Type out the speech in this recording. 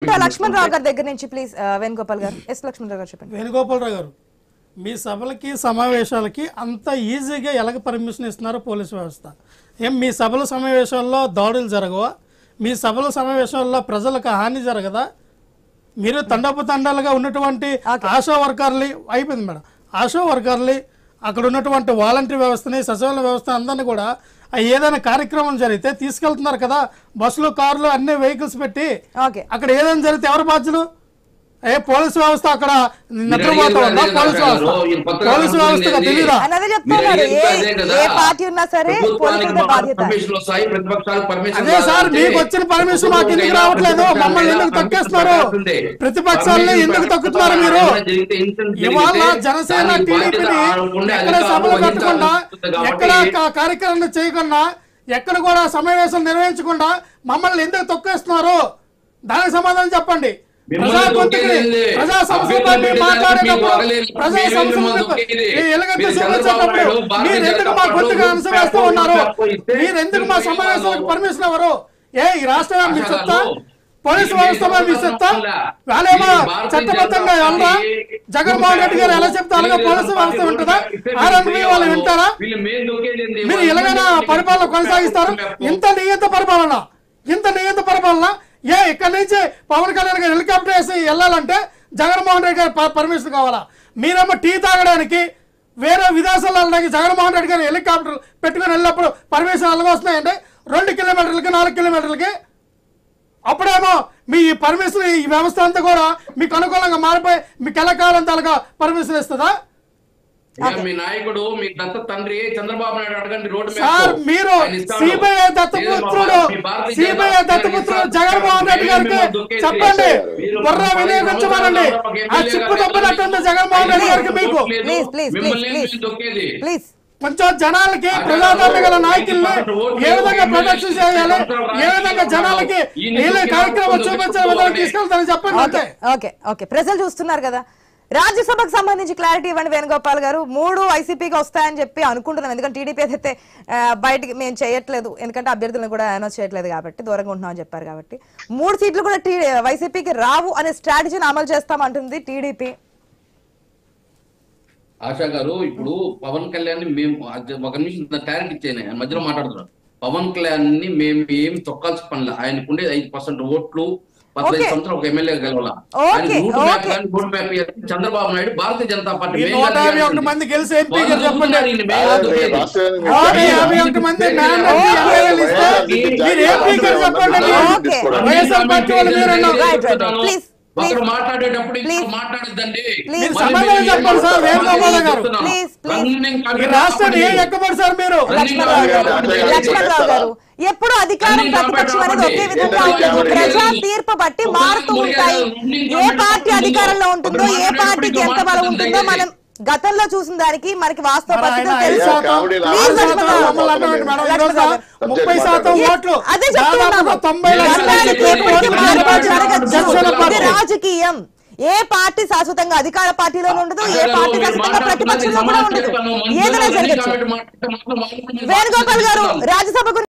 లక్ష్మణరావు గారి దగ్గర నుంచి ప్లీజ్ వేణుగోపాల్ గారు. ఎస్ లక్ష్మణరావు గారు చెప్పండి. వేణుగోపాలరావు గారు, మీ సభలకి సమావేశాలకి అంత ఈజీగా ఎలాగ పర్మిషన్ ఇస్తున్నారో పోలీసు వ్యవస్థ? ఏం మీ సభల సమావేశాల్లో దాడులు జరగవా? మీ సభల సమావేశాల్లో ప్రజలకు హాని జరగదా? మీరు తండాలుగా ఉన్నటువంటి ఆశా వర్కర్లు అయిపోయింది మేడం, ఆశా వర్కర్లు అక్కడ ఉన్నటువంటి వాలంటరీ వ్యవస్థని సచివాలయ వ్యవస్థ అందరినీ కూడా ఏదైనా కార్యక్రమం జరిగితే తీసుకెళ్తున్నారు కదా, బస్సులు కార్లు అన్ని వెహికల్స్ పెట్టి. అక్కడ ఏదైనా జరిగితే ఎవరు బాధ్యులు? పోలీసు వ్యవస్థ అక్కడ నిద్రపోతా ఉందా? పోలీసు వ్యవస్థగా తెలియదా? అదే సార్, మీకు వచ్చిన పర్మిషన్ మాకు ఎందుకు రావట్లేదు? మమ్మల్ని ఎందుకు తొక్కేస్తున్నారు? ప్రతిపక్షాలని ఎందుకు తొక్కుతున్నారు మీరు? ఇవాళ జనసేన టీడీపీని ఎక్కడ సభలు పెట్టకుండా, ఎక్కడ కార్యక్రమం చేయకుండా, ఎక్కడ కూడా సమావేశం నిర్వహించకుండా మమ్మల్ని ఎందుకు తొక్కేస్తున్నారు? దానికి సమాధానం చెప్పండి. ప్రజా సంస్థ మాట్లాడేటప్పుడు, ప్రజా సంస్థ ఎలుగెత్తి చూపించేటప్పుడు మీరెందుకు మా గొంతుగా అనుసరిస్తూ ఉన్నారు? మీరెందుకు మా సమావేశాలకు పర్మిషన్ ఎవరు? ఈ రాష్ట్రంలో మీ చెప్తా, పోలీసు వ్యవస్థ మీ చెప్తా, వాళ్ళేమో చట్టబద్ధంగా వెళ్ళరా? జగన్మోహన్ రెడ్డి గారు ఎలా చెప్తే అలాగే పోలీసు వ్యవస్థ ఉంటుందా? ఆర్ఎంపీ వాళ్ళు వింటారా? మీరు ఎలాగైనా పరిపాలన కొనసాగిస్తారు? ఇంత నియంత పరిపాలన ఇక్కడ నుంచి పవన్ కళ్యాణ్ గారు హెలికాప్టర్ వేసి వెళ్ళాలంటే జగన్మోహన్ రెడ్డి గారు పర్మిషన్ కావాలా? మీరేమో టీ తాగడానికి వేరే విదేశాల్లో వెళ్ళడానికి జగన్మోహన్ రెడ్డి గారు హెలికాప్టర్ పెట్టుకుని వెళ్ళినప్పుడు పర్మిషన్ ఎలాగ వస్తున్నాయంటే 2 కిలోమీటర్లకి 4 కిలోమీటర్లకి. అప్పుడేమో మీ పర్మిషన్ ఈ వ్యవస్థ అంతా కూడా మీకు అనుకూలంగా మారిపోయి మీకు ఎలా కావాలంటే అలాగా పర్మిషన్ ఇస్తుందా? మీ నాయకుడు మీ దత్త తండ్రి చంద్రబాబు నాయుడు అడగండి. రోడ్డు సార్, మీరు సిబిఐ దత్తపుత్రుడు జగన్మోహన్ రెడ్డి గారికి చెప్పండి, బుర్ర వినియోగించమనండి. ఆ చిప్పు తప్పినట్టుంది జగన్మోహన్ రెడ్డి గారికి. మీకు కొంచెం జనాలకి ప్రజాదరణ గల నాయకుల్ని ఏ విధంగా ప్రొటెక్షన్ చేయాలి, ఏ విధంగా జనాలకి కార్యక్రమం చూపించే విధంగా తీసుకెళ్తారని చెప్పండి. ఓకే, ప్రజలు చూస్తున్నారు కదా. రాజ్యసభకు సంబంధించి క్లారిటీ ఇవ్వండి వేణుగోపాల్ గారు. 3 వైసీపీగా వస్తాయని చెప్పి అనుకుంటున్నాం, ఎందుకంటే టీడీపీ అయితే బయటికి మేము చేయట్లేదు, ఎందుకంటే అభ్యర్థులను కూడా అనౌన్స్ చేయట్లేదు కాబట్టి, దూరంగా ఉంటున్నాం అని చెప్పారు కాబట్టి. 3 సీట్లు కూడా వైసీపీకి రావు అనే స్ట్రాటజీని అమలు చేస్తామంటుంది టీడీపీ. ఆశా గారు, ఇప్పుడు పవన్ కళ్యాణ్ మేము ఒక నిమిషం క్లారిటీ ఇచ్చాను, మధ్యలో మాట్లాడుతున్నాను. పవన్ కళ్యాణ్ ని మేము ఏం తొక్కాల్సిన పనిలే. ఆయనకుండే 5% ఓట్లు, 15 సంవత్సరాలు ఒక ఎమ్మెల్యే గెలవాల. చంద్రబాబు నాయుడు భారతీయ జనతా పార్టీ మాట్లాడేటప్పుడు మాట్లాడద్దండి. లక్ష్మణరావు గారు, ఎప్పుడు అధికారం ప్రతిపక్షం అనేది ఒకే విధంగా ఉండదు. ప్రజా తీర్పు బట్టి మారుతూ ఉంటాయి. ఏ పార్టీ అధికారంలో ఉంటుందో, ఏ పార్టీకి ఎంత బలం ఉంటుందో మనం గతంలో చూసిన దానికి మనకి వాస్తవ పరిస్థితులు తెలుసు. రాజకీయం ఏ పార్టీ శాశ్వతంగా అధికార పార్టీలో ఉండదు, ఏ పార్టీ శాశ్వతంగా ప్రతిపక్షంలో కూడా ఉండదు. ఏదైనా జరగచ్చు. వేణుగోపాల్ గారు, రాజ్యసభకు